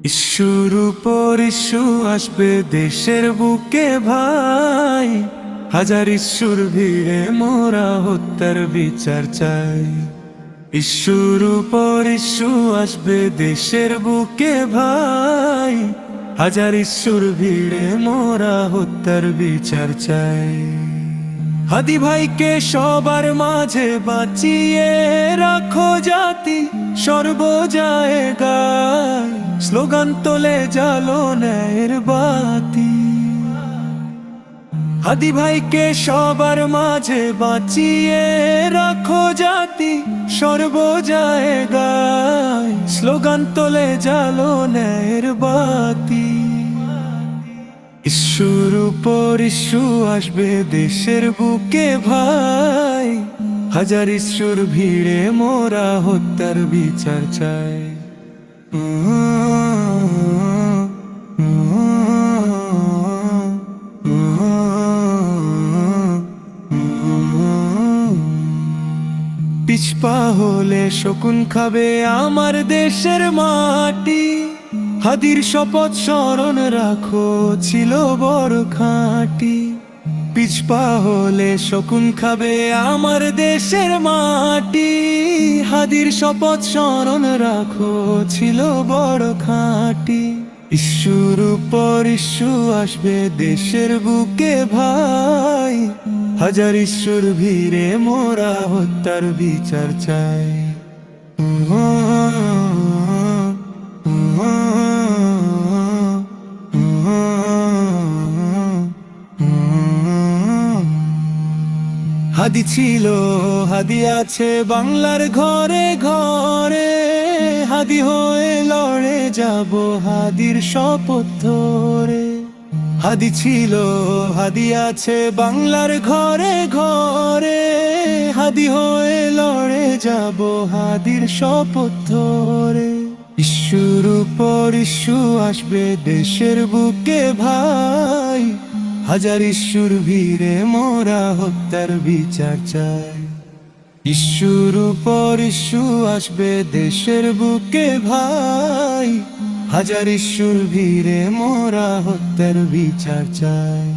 ইস্যুর উপর ইস্যু আসবে দেশের বুকে ভাই, হাজার ইস্যুর ভিড়ে মোরা হত্যার বিচার চাই। ইস্যুর উপর ইস্যু আসবে দেশের বুকে ভাই, হাজার ইস্যুর ভিড়ে মোরা হত্যার বিচার চাই। হাদি ভাইকে সবার মাঝে বাঁচিয়ে রাখো জাতি সর্ব জায়গায়, স্লোগান তোলে জালো ন্যায়ের বাতি। হাদি ভাইকে সবার মাঝে বাঁচিয়ে রাখো জাতি সর্ব জায়গায়, স্লোগান তোলে জালো ন্যায়ের বাতি। ইস্যুর উপর ইস্যু আসবে দেশের বুকে ভাই, হাজার ইস্যুর ভিড়ে মোরা হত্যার বিচার চাই। পিছপা হলে শকুন খাবে আমার দেশের মাটি, হাদির শপথ স্মরণ রাখো ছিল বড় খাঁটি। পিছপা হলে শকুন খাবে আমার দেশের মাটি, হাদির শপথ স্মরণ রাখো ছিল বড় খাঁটি। ইস্যুর উপর ইস্যু আসবে দেশের বুকে ভাই, হাজার ইস্যুর ভিড়ে মোরা হত্যার বিচার চাই। হাদি ছিল হাদি আছে বাংলার ঘরে ঘরে, হাদি হয়ে লড়ে যাব হাদির শপথ ধরে। হাদি ছিল হাদি আছে বাংলার ঘরে ঘরে, হাদি হয়ে লড়ে যাব হাদির শপথ ধরে। ইস্যুর উপর ইস্যু আসবে দেশের বুকে ভাই, হাজার ইস্যুর ভিড়ে মোরা হত্যার বিচার চাই। ইস্যুর উপর ইস্যু আসবে দেশের বুকে ভাই, হাজার ইস্যুর ভিড়ে মোরা হত্যার বিচার চাই।